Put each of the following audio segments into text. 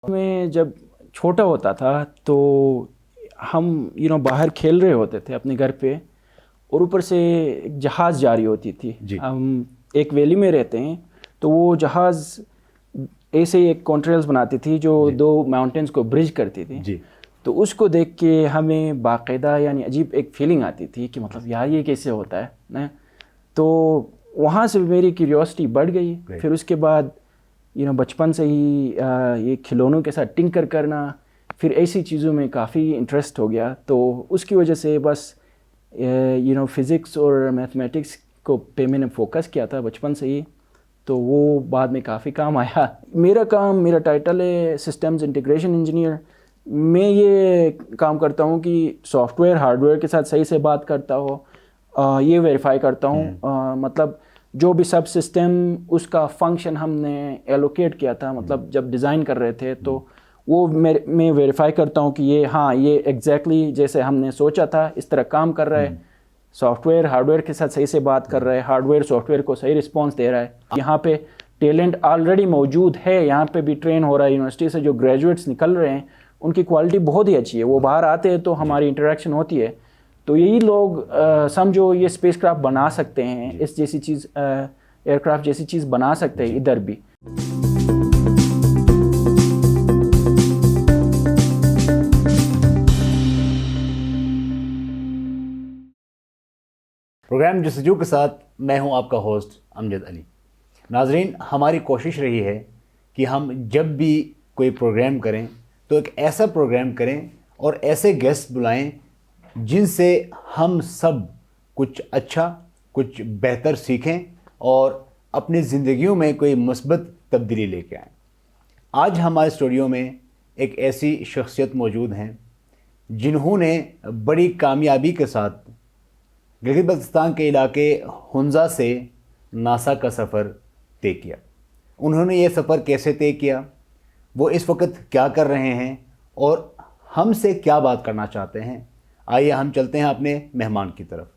میں جب چھوٹا ہوتا تھا تو ہم باہر کھیل رہے ہوتے تھے اپنے گھر پہ، اور اوپر سے ایک جہاز جاری ہوتی تھی. ہم ایک ویلی میں رہتے ہیں تو وہ جہاز ایسے ہی ایک کانٹریلز بناتی تھی جو دو ماؤنٹینز کو برج کرتی تھی. تو اس کو دیکھ کے ہمیں باقاعدہ عجیب ایک فیلنگ آتی تھی کہ مطلب یار یہ کیسے ہوتا ہے. تو وہاں سے میری کیوریوسٹی بڑھ گئی. پھر اس کے بعد بچپن سے ہی یہ کھلونوں کے ساتھ ٹنکر کرنا، پھر ایسی چیزوں میں کافی انٹرسٹ ہو گیا. تو اس کی وجہ سے بس فزکس اور میتھمیٹکس پہ میں نے فوکس کیا تھا بچپن سے ہی. تو وہ بعد میں کافی کام آیا. میرا ٹائٹل ہے سسٹمز انٹیگریشن انجینئر. میں یہ کام کرتا ہوں کہ سافٹ ویئر ہارڈ ویئر کے ساتھ صحیح سے بات کرتا ہو، یہ ویریفائی کرتا ہوں. مطلب جو بھی سب سسٹم اس کا فنکشن ہم نے ایلوکیٹ کیا تھا، مطلب جب ڈیزائن کر رہے تھے تو وہ میں ویریفائی کرتا ہوں کہ یہ ایگزیکٹلی جیسے ہم نے سوچا تھا اس طرح کام کر رہا ہے. سافٹ ویئر ہارڈ ویئر کے ساتھ صحیح سے بات کر رہا ہے، ہارڈ ویئر سافٹ ویئر کو صحیح رسپانس دے رہا ہے. یہاں پہ ٹیلنٹ آلریڈی موجود ہے، یہاں پہ بھی ٹرین ہو رہا ہے. یونیورسٹی سے جو گریجویٹس نکل رہے ہیں ان کی کوالٹی بہت ہی اچھی ہے. وہ باہر آتے ہیں تو ہماری انٹریکشن ہوتی ہے. تو یہی لوگ سمجھو یہ اسپیس کرافٹ بنا سکتے ہیں، اس جیسی چیز ایئر کرافٹ جیسی چیز بنا سکتے ہیں ادھر بھی. پروگرام جستجو کے ساتھ میں ہوں آپ کا ہوسٹ امجد علی. ناظرین، ہماری کوشش رہی ہے کہ ہم جب بھی کوئی پروگرام کریں تو ایک ایسا پروگرام کریں اور ایسے گیسٹ بلائیں جن سے ہم سب کچھ اچھا، کچھ بہتر سیکھیں اور اپنی زندگیوں میں کوئی مثبت تبدیلی لے کے آئیں. آج ہمارے اسٹوڈیو میں ایک ایسی شخصیت موجود ہیں جنہوں نے بڑی کامیابی کے ساتھ گلگت بلتستان کے علاقے ہنزا سے ناسا کا سفر طے کیا. انہوں نے یہ سفر کیسے طے کیا، وہ اس وقت کیا کر رہے ہیں اور ہم سے کیا بات کرنا چاہتے ہیں، آئیے ہم چلتے ہیں اپنے مہمان کی طرف.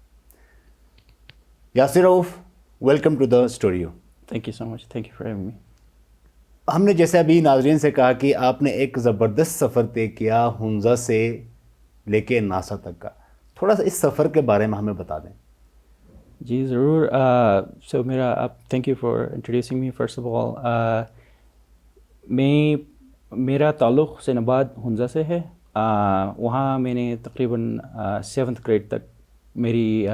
Yasir Rauf, welcome to the studio. Thank you so much, thank you for having me. ہم نے جیسے ابھی ناظرین سے کہا کہ آپ نے ایک زبردست سفر طے کیا ہنزا سے لے کے ناسا تک کا. تھوڑا سا اس سفر کے بارے میں ہمیں بتا دیں. جی ضرور. So thank you for introducing me first of all. میرا تعلق حسین آباد ہنزا سے ہے. وہاں میں نے تقریباً 7th گریڈ تک میری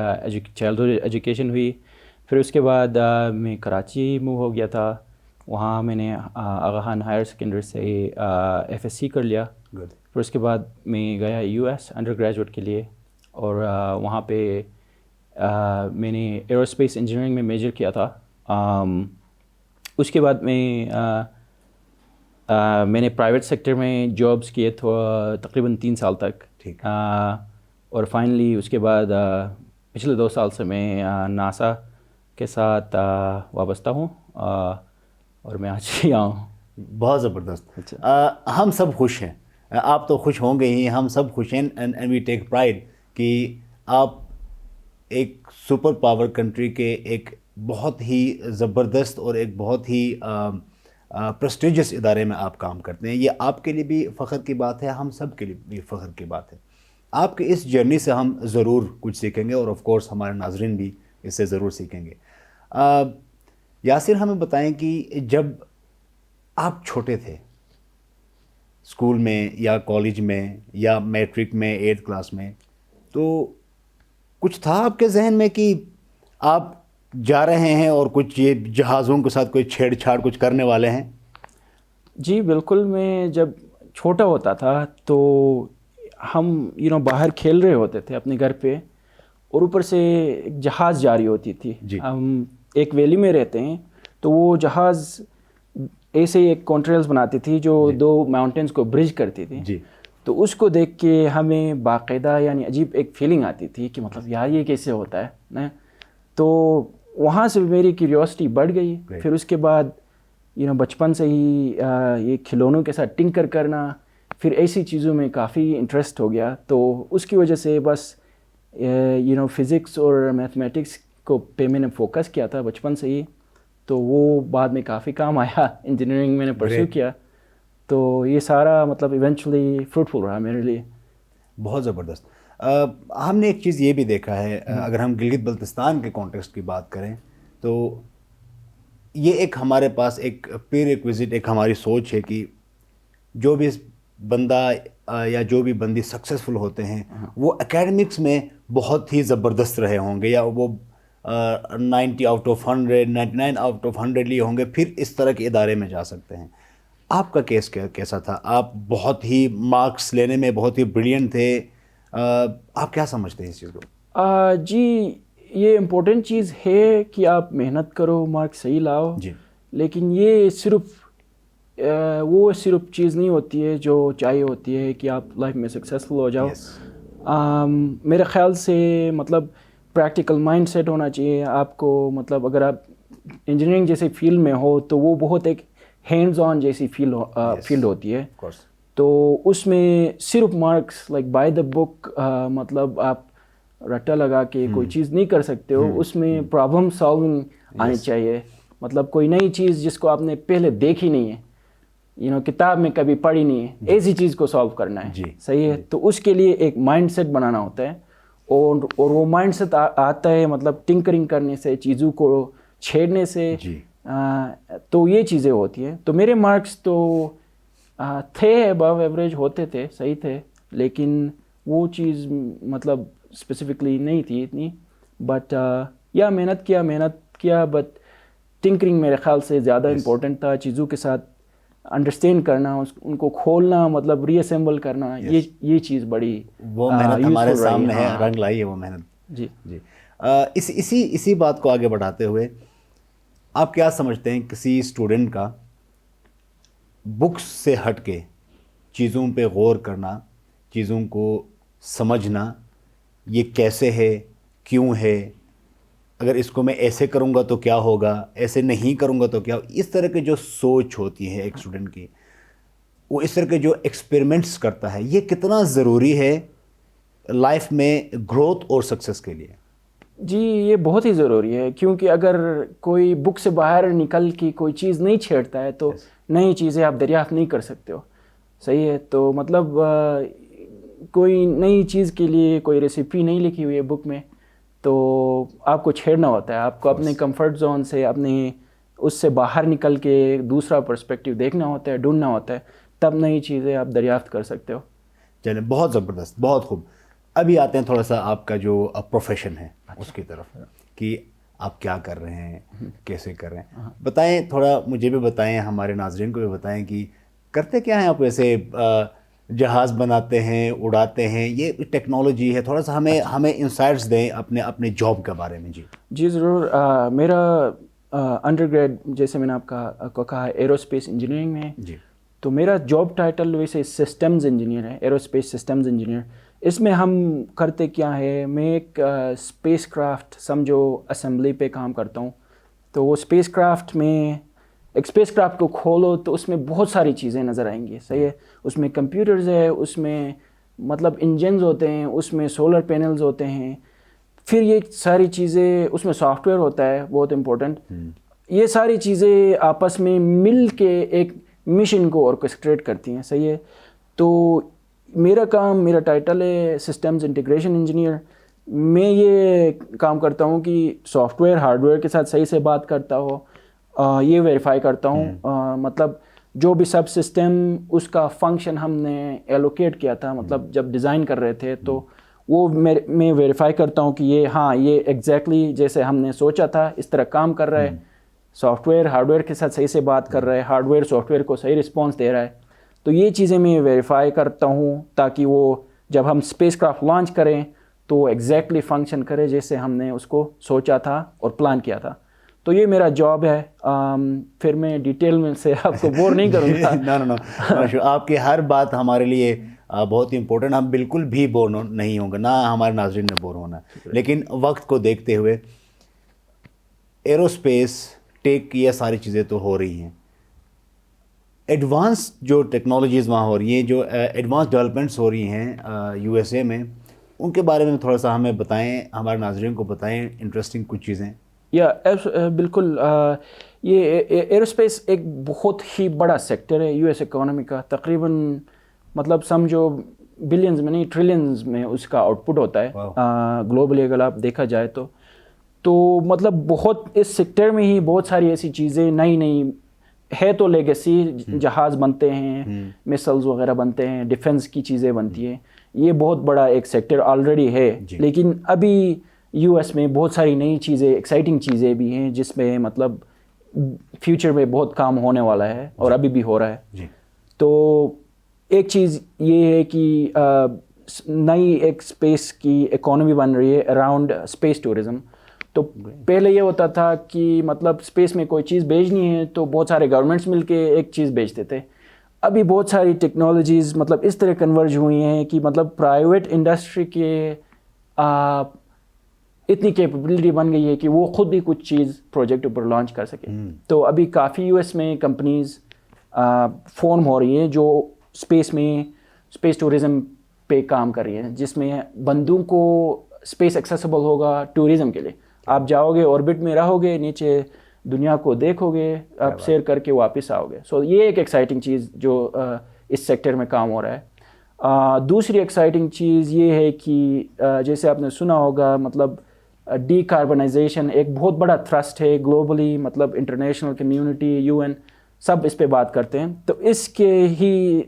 چائلڈہڈ ایجوکیشن ہوئی. پھر اس کے بعد میں کراچی موو ہو گیا تھا. وہاں میں نے آغا خان ہائر سیکنڈری سے FSc کر لیا. پھر اس کے بعد میں گیا US انڈر گریجویٹ کے لیے، اور وہاں پہ میں نے ایروسپیس انجینئرنگ میں میجر کیا تھا. اس کے بعد میں نے پرائیویٹ سیکٹر میں جابس کیے تقریباً 3 سال تک. اور فائنلی اس کے بعد پچھلے 2 سال سے میں ناسا کے ساتھ وابستہ ہوں، اور میں آج یہاں ہوں. بہت زبردست. ہم سب خوش ہیں، آپ تو خوش ہوں گے ہی، ہم سب خوش ہیں. اینڈ وی ٹیک پرائڈ کہ آپ ایک سپر پاور کنٹری کے ایک بہت ہی زبردست اور ایک بہت ہی پریسٹیجس ادارے میں آپ کام کرتے ہیں. یہ آپ کے لیے بھی فخر کی بات ہے، ہم سب کے لیے بھی فخر کی بات ہے. آپ کی اس جرنی سے ہم ضرور کچھ سیکھیں گے، اور آف کورس ہمارے ناظرین بھی اس سے ضرور سیکھیں گے. یاسر، ہمیں بتائیں کہ جب آپ چھوٹے تھے، اسکول میں یا کالج میں یا میٹرک میں 8th کلاس میں، تو کچھ تھا آپ کے ذہن میں کہ آپ جا رہے ہیں اور کچھ یہ جہازوں کے ساتھ کوئی چھیڑ چھاڑ کچھ کرنے والے ہیں؟ جی بالکل. میں جب چھوٹا ہوتا تھا تو ہم باہر کھیل رہے ہوتے تھے اپنے گھر پہ، اور اوپر سے ایک جہاز جاری ہوتی تھی. ہم ایک ویلی میں رہتے ہیں تو وہ جہاز ایسے ہی ایک کانٹریلز بناتی تھی جو دو ماؤنٹینز کو برج کرتی تھی. تو اس کو دیکھ کے ہمیں باقاعدہ عجیب ایک فیلنگ آتی تھی کہ مطلب یار یہ کیسے ہوتا ہے. تو وہاں سے میری کیوریوسٹی بڑھ گئی. پھر اس کے بعد بچپن سے ہی یہ کھلونوں کے ساتھ ٹنکر کرنا، پھر ایسی چیزوں میں کافی انٹرسٹ ہو گیا. تو اس کی وجہ سے بس فزکس اور میتھمیٹکس پہ میں نے فوکس کیا تھا بچپن سے ہی. تو وہ بعد میں کافی کام آیا. انجینئرنگ میں نے پرسیو کیا. تو یہ سارا مطلب ایونچولی فروٹفل رہا میرے لیے. بہت زبردست. ہم نے ایک چیز یہ بھی دیکھا ہے, اگر ہم گلگت بلتستان کے کانٹیکسٹ کی بات کریں تو یہ ایک ہمارے پاس ایک پری ریکویزٹ ایک ہماری سوچ ہے کہ جو بھی بندہ یا جو بھی بندی سکسیزفل ہوتے ہیں وہ اکیڈمکس میں بہت ہی زبردست رہے ہوں گے, یا وہ 90 آؤٹ آف 100 99 آؤٹ آف 100 لیے ہوں گے, پھر اس طرح کے ادارے میں جا سکتے ہیں. آپ کا کیس کیسا تھا؟ آپ بہت ہی مارکس لینے میں بہت ہی بریلینٹ تھے, آپ کیا سمجھتے ہیں اس چیز کو؟ جی یہ امپورٹنٹ چیز ہے کہ آپ محنت کرو, مارکس صحیح لاؤ, جی, لیکن یہ صرف چیز نہیں ہوتی ہے جو چاہیے ہوتی ہے کہ آپ لائف میں سکسیزفل ہو جاؤ. میرے خیال سے مطلب پریکٹیکل مائنڈ سیٹ ہونا چاہیے آپ کو. مطلب اگر آپ انجینئرنگ جیسے فیلڈ میں ہو تو وہ بہت ایک ہینڈز آن جیسی فیلڈ ہوتی ہے, تو اس میں صرف مارکس لائک بائی دا بک مطلب آپ رٹا لگا کے کوئی چیز نہیں کر سکتے ہو. اس میں پرابلم سالونگ آنی چاہیے, مطلب کوئی نئی چیز جس کو آپ نے پہلے دیکھی نہیں ہے, کتاب میں کبھی پڑھی نہیں ہے, ایسی چیز کو سالو کرنا ہے. صحیح ہے, تو اس کے لیے ایک مائنڈ سیٹ بنانا ہوتا ہے, اور وہ مائنڈ سیٹ آتا ہے مطلب ٹنکرنگ کرنے سے, چیزوں کو چھیڑنے سے. تو یہ چیزیں ہوتی ہیں. تو میرے مارکس تو تھے ابو ایوریج ہوتے تھے, صحیح تھے, لیکن وہ چیز مطلب اسپیسیفکلی نہیں تھی اتنی. بٹ محنت کیا بٹ ٹنکرنگ میرے خیال سے زیادہ امپورٹنٹ تھا. چیزوں کے ساتھ انڈرسٹینڈ کرنا, ان کو کھولنا, مطلب ری اسمبل کرنا, یہ چیز بڑی وہ محنت ہمارے سامنے ہے, رنگ لائی ہے وہ محنت. جی. اسی بات کو آگے بڑھاتے ہوئے آپ کیا سمجھتے ہیں کسی اسٹوڈنٹ کا بکس سے ہٹ کے چیزوں پہ غور کرنا, چیزوں کو سمجھنا, یہ کیسے ہے, کیوں ہے, اگر اس کو میں ایسے کروں گا تو کیا ہوگا, ایسے نہیں کروں گا تو کیا, اس طرح کی جو سوچ ہوتی ہے ایک اسٹوڈنٹ کی, وہ اس طرح کے جو ایکسپیریمنٹس کرتا ہے, یہ کتنا ضروری ہے لائف میں گروتھ اور سکسیس کے لیے؟ جی یہ بہت ہی ضروری ہے, کیونکہ اگر کوئی بک سے باہر نکل کے کوئی چیز نہیں چھیڑتا ہے تو نئی چیزیں آپ دریافت نہیں کر سکتے ہو. صحیح ہے, تو مطلب کوئی نئی چیز کے لیے کوئی ریسیپی نہیں لکھی ہوئی ہے بک میں, تو آپ کو چھیڑنا ہوتا ہے. آپ کو اپنے کمفرٹ زون سے, اپنے اس سے باہر نکل کے دوسرا پرسپیکٹیو دیکھنا ہوتا ہے, ڈھونڈنا ہوتا ہے, تب نئی چیزیں آپ دریافت کر سکتے ہو. چلیں, بہت زبردست, بہت خوب. ابھی آتے ہیں تھوڑا سا آپ کا جو پروفیشن ہے اس کی طرف, کہ آپ کیا کر رہے ہیں, کیسے کر رہے ہیں, بتائیں تھوڑا, مجھے بھی بتائیں, ہمارے ناظرین کو بھی بتائیں کہ کرتے کیا ہیں آپ. ویسے جہاز بناتے ہیں, اڑاتے ہیں, یہ ٹیکنالوجی ہے, تھوڑا سا ہمیں انسائٹس دیں اپنے جاب کے بارے میں. جی ضرور. میرا انڈر گریڈ جیسے میں نے آپ کو کہا ایروسپیس انجینئرنگ میں, تو میرا جاب ٹائٹل ویسے سسٹمز انجینئر ہے, ایروسپیس سسٹمز انجینئر. اس میں ہم کرتے کیا ہے, میں ایک اسپیس کرافٹ سمجھو اسمبلی پہ کام کرتا ہوں. تو وہ اسپیس کرافٹ میں ایک اسپیس کرافٹ کو کھولو تو اس میں بہت ساری چیزیں نظر آئیں گی. صحیح ہے, اس میں کمپیوٹرز ہے, اس میں مطلب انجنز ہوتے ہیں, اس میں سولر پینلز ہوتے ہیں, پھر یہ ساری چیزیں, اس میں سافٹ ویئر ہوتا ہے بہت امپورٹنٹ. یہ ساری چیزیں آپس میں مل کے ایک مشن کو آرکسٹریٹ کرتی ہیں. صحیح ہے, تو میرا ٹائٹل ہے سسٹمز انٹیگریشن انجینئر. میں یہ کام کرتا ہوں کہ سافٹ ویئر ہارڈ ویئر کے ساتھ صحیح سے بات کرتا ہو, یہ ویریفائی کرتا ہوں. مطلب جو بھی سب سسٹم اس کا فنکشن ہم نے ایلوکیٹ کیا تھا, مطلب جب ڈیزائن کر رہے تھے, تو وہ میں ویریفائی کرتا ہوں کہ یہ ایگزیکٹلی جیسے ہم نے سوچا تھا اس طرح کام کر رہا ہے. سافٹ ویئر ہارڈ ویئر کے ساتھ صحیح سے بات کر رہا ہے, ہارڈ ویئر سافٹ ویئر کو صحیح رسپانس دے رہا ہے. تو یہ چیزیں میں ویریفائی کرتا ہوں تاکہ وہ جب ہم اسپیس کرافٹ لانچ کریں تو وہ ایگزیکٹلی فنکشن کرے جیسے ہم نے اس کو سوچا تھا اور پلان کیا تھا. تو یہ میرا جاب ہے. پھر میں ڈیٹیل میں سے آپ کو بور نہیں کروں گا. نو آپ کی ہر بات ہمارے لیے بہت ہی امپورٹنٹ, ہم بالکل بھی بور نہیں ہوں گے, نہ ہمارے ناظرین نے بور ہونا. لیکن وقت کو دیکھتے ہوئے ایروسپیس ٹیک یہ ساری چیزیں تو ہو رہی ہیں, ایڈوانس جو ٹیکنالوجیز وہاں ہو رہی ہیں, جو ایڈوانس ڈیولپمنٹس ہو رہی ہیں USA میں, ان کے بارے میں تھوڑا سا ہمیں بتائیں, ہمارے ناظرین کو بتائیں انٹرسٹنگ کچھ چیزیں. بالکل. یہ ایروسپیس ایک بہت ہی بڑا سیکٹر ہے US اکانومی کا. تقریباً مطلب سمجھو بلینز میں نہیں ٹریلینز میں اس کا آؤٹ پٹ ہوتا ہے گلوبلی اگر آپ دیکھا جائے تو مطلب بہت اس سیکٹر میں ہی بہت ساری ایسی چیزیں نئی ہے. تو لیگیسی جہاز بنتے ہیں, میسلز وغیرہ بنتے ہیں, ڈیفنس کی چیزیں بنتی ہیں, یہ بہت بڑا ایک سیکٹر آلریڈی ہے. لیکن ابھی US میں بہت ساری نئی چیزیں, ایکسائٹنگ چیزیں بھی ہیں جس میں مطلب فیوچر میں بہت کام ہونے والا ہے اور ابھی بھی ہو رہا ہے. تو ایک چیز یہ ہے کہ نئی ایک اسپیس کی اکانومی بن رہی ہے اراؤنڈ اسپیس ٹورزم. تو پہلے یہ ہوتا تھا کہ مطلب اسپیس میں کوئی چیز بھیجنی ہے تو بہت سارے گورنمنٹس مل کے ایک چیز بھیجتے تھے. ابھی بہت ساری ٹیکنالوجیز مطلب اس طرح کنورج ہوئی ہیں کہ مطلب پرائیویٹ انڈسٹری کے اتنی کیپیبلٹی بن گئی ہے کہ وہ خود بھی کچھ چیز پروجیکٹ اوپر لانچ کر سکے. تو ابھی کافی US میں کمپنیز فارم ہو رہی ہیں جو اسپیس ٹورزم پہ کام کر رہی ہیں, جس میں بندوں کو اسپیس ایکسیسیبل ہوگا ٹورزم کے لیے. آپ جاؤ گے, آربٹ میں رہو گے, نیچے دنیا کو دیکھو گے, آپ سیر کر کے واپس آؤ گے. سو یہ ایک ایکسائٹنگ چیز جو اس سیکٹر میں کام ہو رہا ہے. دوسری ایکسائٹنگ چیز یہ ہے کہ جیسے آپ نے سنا ہوگا مطلب ڈی کاربنائزیشن ایک بہت بڑا تھرسٹ ہے گلوبلی. مطلب انٹرنیشنل کمیونٹی, UN سب اس پہ بات کرتے ہیں. تو اس کے ہی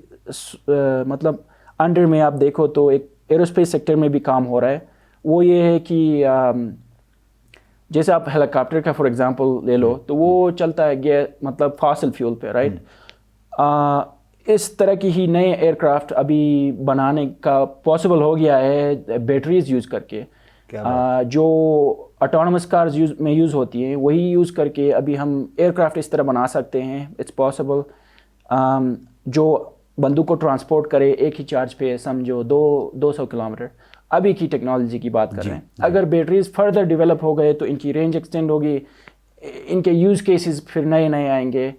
مطلب انڈر میں آپ دیکھو تو ایک ایروسپیس سیکٹر میں بھی کام ہو رہا ہے. وہ یہ ہے کہ جیسے آپ ہیلی کاپٹر کا فار ایگزامپل لے لو تو وہ چلتا ہے مطلب فاسل فیول پہ, رائٹ. اس طرح کی ہی نئے ایئر کرافٹ ابھی بنانے کا پاسبل ہو گیا ہے بیٹریز یوز کر کے. جو آٹونومس کارز میں یوز ہوتی ہیں وہی یوز کر کے ابھی ہم ایئر کرافٹ اس طرح بنا سکتے ہیں. اٹس پاسبل جو بندوں کو ٹرانسپورٹ کرے ایک ہی چارج پہ, سمجھو 200 کلومیٹر. ابھی کی ٹیکنالوجی کی بات کر رہے ہیں. اگر بیٹریز فردر ڈیولپ ہو گئے تو ان کی رینج ایکسٹینڈ ہوگی, ان کے یوز کیسز پھر نئے آئیں گے.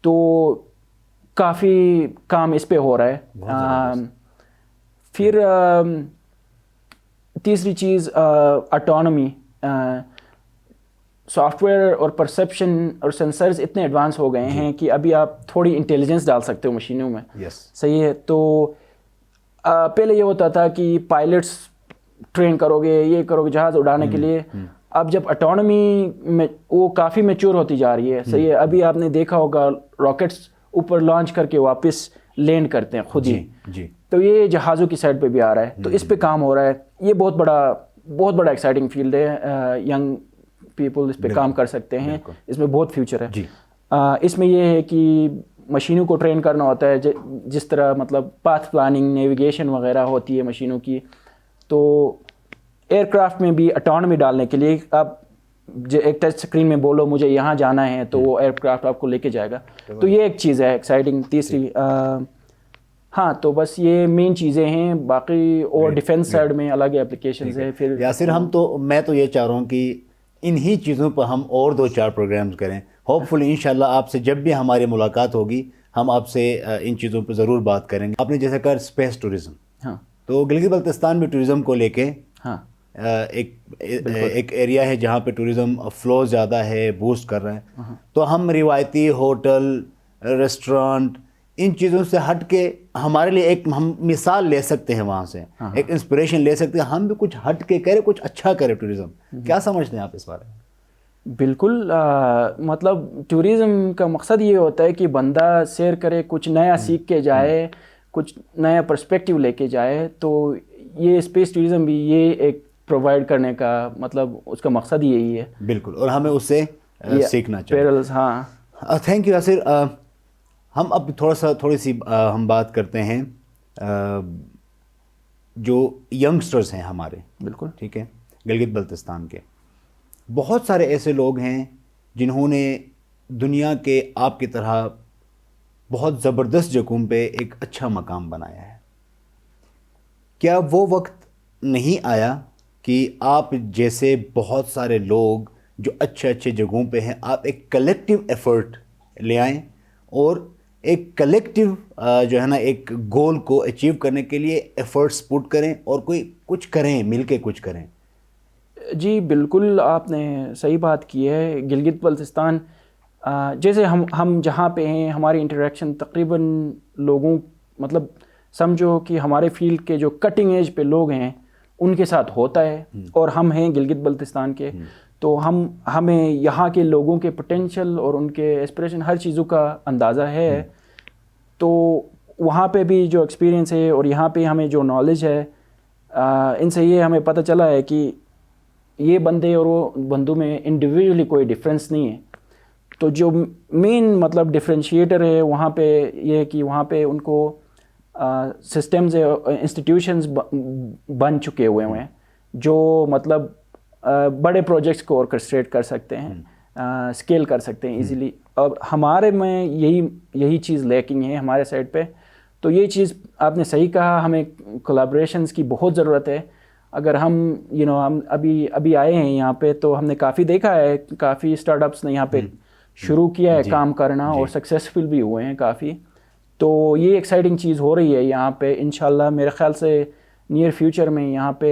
تو کافی کام اس پہ ہو رہا ہے. پھر تیسری چیز آٹونومی. سافٹ ویئر اور پرسیپشن اور سینسرز اتنے ایڈوانس ہو گئے ہیں کہ ابھی آپ تھوڑی انٹیلیجنس ڈال سکتے ہو مشینوں میں. صحیح ہے. تو پہلے یہ ہوتا تھا کہ پائلٹس ٹرین کرو گے, یہ کرو گے جہاز اڑانے کے لیے. اب جب آٹونومی میں وہ کافی میچور ہوتی جا رہی ہے. صحیح ہے. ابھی آپ نے دیکھا ہوگا راکٹس اوپر لانچ کر کے واپس لینڈ کرتے ہیں خود ہی. تو یہ جہازوں کی سائڈ پہ بھی آ رہا ہے. تو اس پہ کام ہو رہا ہے. یہ بہت بڑا ایکسائٹنگ فیلڈ ہے. ینگ پیپل اس پہ کام کر سکتے ہیں. اس میں بہت فیوچر ہے. اس میں یہ ہے کہ مشینوں کو ٹرین کرنا ہوتا ہے جس طرح مطلب پاتھ پلاننگ, نیویگیشن وغیرہ ہوتی ہے مشینوں کی. تو ایئر کرافٹ میں بھی آٹونومی ڈالنے کے لیے آپ ایک ٹچ اسکرین میں بولو مجھے یہاں جانا ہے تو وہ ایئر کرافٹ آپ کو لے کے جائے گا. تو یہ ایک چیز ہے ایکسائٹنگ. تیسری ہاں تو بس یہ مین چیزیں ہیں. باقی اور ڈیفینس سائڈ میں الگ اپلیکیشنز ہیں. پھر یاسر میں تو یہ چاہ رہا ہوں کہ انہی چیزوں پر ہم اور 2-4 پروگرامز کریں. ہوپ فلی انشاءاللہ آپ سے جب بھی ہماری ملاقات ہوگی ہم آپ سے ان چیزوں پہ ضرور بات کریں گے. آپ نے جیسا کہا اسپیس ٹورزم, ہاں تو گلگت بلتستان میں ٹورزم کو لے کے ہاں ایک ایریا ہے جہاں پہ ٹورزم فلو زیادہ ہے, بوسٹ کر رہا ہے. تو ہم روایتی ہوٹل, ریسٹورانٹ, ان چیزوں سے ہٹ کے ہمارے لیے ایک ہم مثال لے سکتے ہیں, وہاں سے ایک انسپریشن لے سکتے ہیں. ہم بھی کچھ ہٹ کے کریں, کچھ اچھا کرے ٹورزم. کیا سمجھتے ہیں آپ اس بارے میں؟ بالکل. مطلب ٹورزم کا مقصد یہ ہوتا ہے کہ بندہ سیر کرے, کچھ نیا سیکھ کے جائے, کچھ نیا پرسپیکٹیو لے کے جائے. تو یہ اسپیس ٹورزم بھی یہ ایک پرووائڈ کرنے کا مطلب اس کا مقصد ہی یہی ہے. بالکل. اور ہمیں اس سے سیکھنا چاہیے. پیرلز. ہاں تھینک یو یاسر. ہم اب تھوڑی سی ہم بات کرتے ہیں جو ینگسٹرز ہیں ہمارے. بالکل ٹھیک ہے. گلگت بلتستان کے بہت سارے ایسے لوگ ہیں جنہوں نے دنیا کے آپ کی طرح بہت زبردست جگہوں پہ ایک اچھا مقام بنایا ہے. کیا وہ وقت نہیں آیا کہ آپ جیسے بہت سارے لوگ جو اچھے جگہوں پہ ہیں, آپ ایک کلیکٹیو ایفرٹ لے آئیں اور ایک کلیکٹیو جو ہے نا ایک گول کو اچیو کرنے کے لیے ایفرٹس پٹ کریں اور کچھ کریں, مل کے کچھ کریں. جی بالکل آپ نے صحیح بات کی ہے. گلگت بلتستان جیسے ہم جہاں پہ ہیں ہماری انٹریکشن تقریباً لوگوں مطلب سمجھو کہ ہمارے فیلڈ کے جو کٹنگ ایج پہ لوگ ہیں ان کے ساتھ ہوتا ہے, اور ہم ہیں گلگت بلتستان کے, تو ہمیں یہاں کے لوگوں کے پوٹینشیل اور ان کے ایسپریشن ہر چیزوں کا اندازہ ہے. تو وہاں پہ بھی جو ایکسپیرینس ہے اور یہاں پہ ہمیں جو نالج ہے ان سے یہ ہمیں پتہ چلا ہے کہ یہ بندے اور وہ بندوں میں انڈیویجولی کوئی ڈفرینس نہیں ہے. تو جو مین مطلب ڈفرینشیٹر ہے وہاں پہ یہ ہے کہ وہاں پہ ان کو سسٹمز انسٹیٹیوشنز بن چکے ہوئے ہیں جو مطلب بڑے پروجیکٹس کو آرکسٹریٹ کر سکتے ہیں, اسکیل کر سکتے ہیں ایزیلی. اب ہمارے میں یہی چیز لیکنگ ہے ہمارے سائڈ پہ. تو یہ چیز آپ نے صحیح کہا, ہمیں کولیبریشنز کی بہت ضرورت ہے. اگر ہم ہم ابھی آئے ہیں یہاں پہ تو ہم نے کافی دیکھا ہے, کافی اسٹارٹ اپس نے یہاں پہ شروع کیا ہے کام کرنا اور سکسیزفل بھی ہوئے ہیں کافی. تو یہ ایکسائٹنگ چیز ہو رہی ہے یہاں پہ. انشاءاللہ میرے خیال سے نیئر فیوچر میں یہاں پہ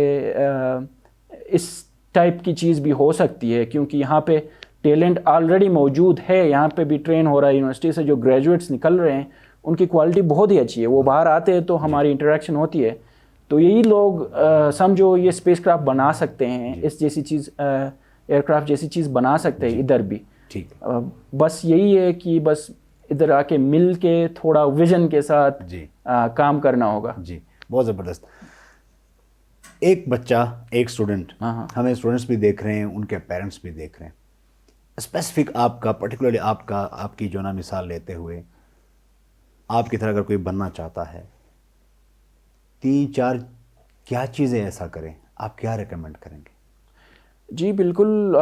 اس ٹائپ کی چیز بھی ہو سکتی ہے, کیونکہ یہاں پہ ٹیلنٹ آلریڈی موجود ہے. یہاں پہ بھی ٹرین ہو رہا ہے, یونیورسٹی سے جو گریجویٹس نکل رہے ہیں ان کی کوالٹی بہت ہی اچھی ہے. وہ باہر آتے ہیں تو ہماری انٹریکشن ہوتی ہے. تو یہی لوگ سمجھو یہ اسپیس کرافٹ بنا سکتے ہیں, اس جیسی چیز ایئر کرافٹ جیسی چیز بنا سکتے ہیں ادھر بھی. بس یہی ہے کہ بس ادھر آ کے مل کے تھوڑا ویژن کے ساتھ کام کرنا ہوگا. جی بہت زبردست. ایک بچہ, ایک اسٹوڈنٹ, ہمیں اسٹوڈنٹس بھی دیکھ رہے ہیں, ان کے پیرنٹس بھی دیکھ رہے ہیں. اسپیسیفک آپ کا پرٹیکولرلی آپ کی جو نا مثال لیتے ہوئے آپ کی طرح اگر کوئی بننا چاہتا ہے 3-4 کیا چیزیں ایسا کریں, آپ کیا ریکمینڈ کریں گے؟ جی بالکل.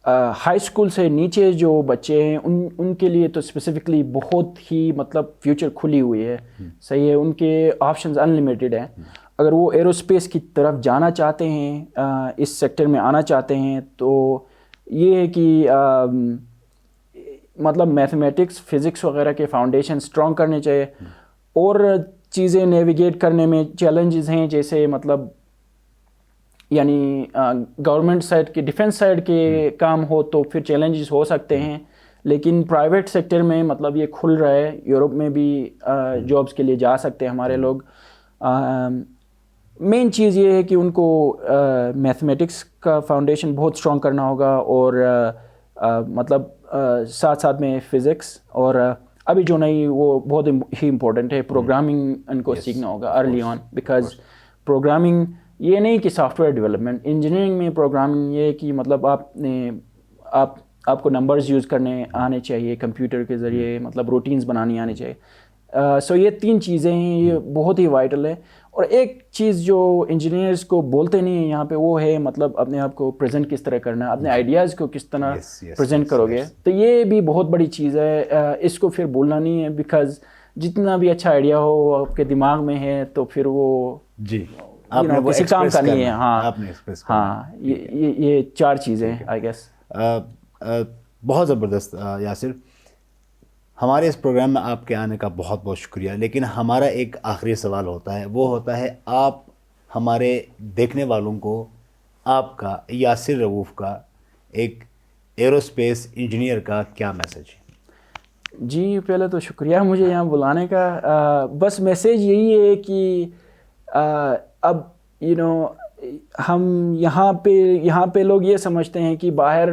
ہائی اسکول سے نیچے جو بچے ہیں ان کے لیے تو اسپیسیفکلی بہت ہی مطلب فیوچر کھلی ہوئی ہے, صحیح ہے. ان کے آپشنز انلمیٹیڈ ہیں. اگر وہ ایرو اسپیس کی طرف جانا چاہتے ہیں, اس سیکٹر میں آنا چاہتے ہیں, تو یہ ہے کہ مطلب میتھمیٹکس فزکس وغیرہ کے فاؤنڈیشن اسٹرانگ کرنے چاہیے. اور چیزیں نیویگیٹ کرنے میں چیلنجز ہیں, جیسے مطلب یعنی گورنمنٹ سائڈ کے ڈیفنس سائڈ کے کام ہو تو پھر چیلنجز ہو سکتے ہیں, لیکن پرائیویٹ سیکٹر میں مطلب یہ کھل رہا ہے. یورپ میں بھی جابس کے لیے جا سکتے ہیں ہمارے لوگ. مین چیز یہ ہے کہ ان کو میتھمیٹکس کا فاؤنڈیشن بہت اسٹرانگ کرنا ہوگا, اور مطلب ساتھ ساتھ میں فزکس, اور ابھی جو نہیں وہ بہت ہی امپورٹنٹ ہے پروگرامنگ ان کو سیکھنا ہوگا ارلی آن. بیکاز پروگرامنگ یہ نہیں کہ سافٹ ویئر ڈیولپمنٹ, انجینئرنگ میں پروگرامنگ یہ کہ مطلب آپ کو نمبرز یوز کرنے آنے چاہیے کمپیوٹر کے ذریعے, مطلب روٹینز بنانی آنی چاہیے. سو یہ 3 چیزیں ہیں, یہ بہت ہی وائٹل ہے. اور ایک چیز جو انجینئرز کو بولتے نہیں ہیں یہاں پہ وہ ہے مطلب اپنے آپ کو پریزنٹ کس طرح کرنا ہے, اپنے آئیڈیاز کو کس طرح پریزنٹ کرو گے. تو یہ بھی بہت بڑی چیز ہے, اس کو پھر بھولنا نہیں ہے. بیکاز جتنا بھی اچھا آئیڈیا ہو آپ کے دماغ میں ہے تو پھر وہ کسی کام کا نہیں ہے. ہاں یہ 4 چیزیں آئی گیس. بہت زبردست یاسر. ہمارے اس پروگرام میں آپ کے آنے کا بہت بہت شکریہ. لیکن ہمارا ایک آخری سوال ہوتا ہے, وہ ہوتا ہے آپ ہمارے دیکھنے والوں کو آپ کا, یاسر رؤوف کا, ایک ایرو اسپیس انجینئر کا کیا میسیج ہے؟ جی پہلے تو شکریہ مجھے یہاں بلانے کا. بس میسیج یہی ہے کہ اب ہم یہاں پہ لوگ یہ سمجھتے ہیں کہ باہر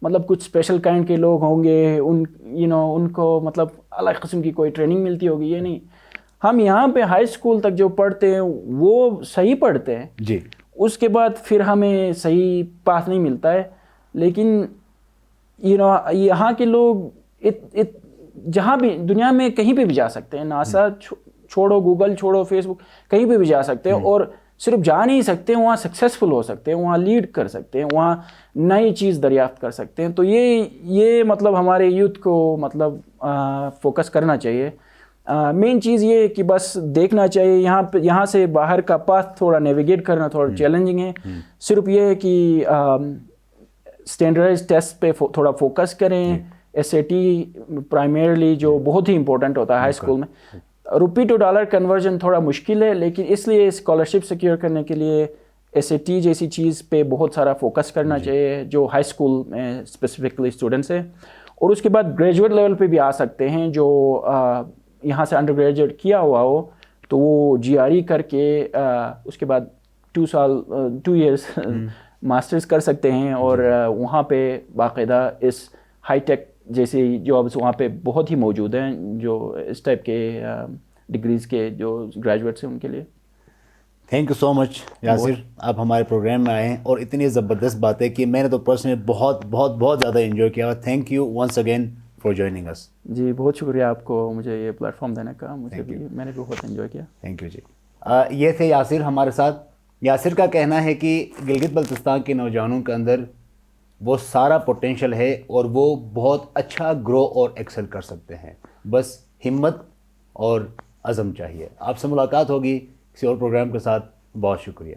مطلب کچھ اسپیشل کائنڈ کے لوگ ہوں گے, ان کو مطلب الگ قسم کی کوئی ٹریننگ ملتی ہوگی. یہ نہیں, ہم یہاں پہ ہائی اسکول تک جو پڑھتے ہیں وہ صحیح پڑھتے ہیں جی, اس کے بعد پھر ہمیں صحیح پاتھ نہیں ملتا ہے. لیکن یہاں کے لوگ جہاں بھی دنیا میں کہیں پہ بھی جا سکتے ہیں. ناسا چھوڑو, گوگل چھوڑو, فیس بک, کہیں پہ بھی جا سکتے ہیں, اور صرف جا نہیں سکتے, وہاں سکسیزفل ہو سکتے ہیں, وہاں لیڈ کر سکتے ہیں, وہاں نئی چیز دریافت کر سکتے ہیں. تو یہ مطلب ہمارے یوتھ کو مطلب فوکس کرنا چاہیے. مین چیز یہ ہے کہ بس دیکھنا چاہیے یہاں سے باہر کا پاتھ تھوڑا نیویگیٹ کرنا تھوڑا چیلنجنگ ہے. صرف یہ ہے کہ اسٹینڈرڈائز ٹیسٹ پہ تھوڑا فوکس کریں. SAT پرائمرلی جو بہت ہی امپورٹنٹ ہوتا ہے ہائی اسکول میں. روپی ٹو ڈالر کنورژن تھوڑا مشکل ہے, لیکن اس لیے اسکالرشپ سیکیور کرنے کے لیے SAT جیسی چیز پہ بہت سارا فوکس کرنا چاہیے جو ہائی اسکول میں اسپیسیفکلی اسٹوڈنٹس ہیں، اور اس کے بعد گریجویٹ لیول پہ بھی آ سکتے ہیں جو یہاں سے انڈر گریجویٹ کیا ہوا ہو تو وہ GRE کر کے اس کے بعد 2 ایئرس ماسٹرز کر سکتے ہیں، اور وہاں پہ باقاعدہ اس ہائی ٹیک جیسی جابس وہاں پہ بہت ہی موجود ہیں جو اس ٹائپ کے ڈگریز کے جو گریجویٹس ہیں ان کے لیے. تھینک یو سو مچ یاسر، آپ ہمارے پروگرام میں آئے ہیں اور اتنی زبردست باتیں کی، میں نے تو پرسنلی بہت بہت بہت زیادہ انجوائے کیا. Thank you once again for joining us. جی بہت شکریہ آپ کو مجھے یہ پلیٹ فارم دینے کا، مجھے بھی میں نے بھی بہت انجوائے کیا. تھینک یو جی. یہ تھے یاسر ہمارے ساتھ. یاسر کا کہنا ہے کہ گلگت بلتستان کے نوجوانوں کے اندر وہ سارا پوٹینشیل ہے اور وہ بہت اچھا گرو اور ایکسل کر سکتے ہیں، بس ہمت اور عزم چاہیے. آپ سے ملاقات ہوگی کسی اور پروگرام کے ساتھ. بہت شکریہ.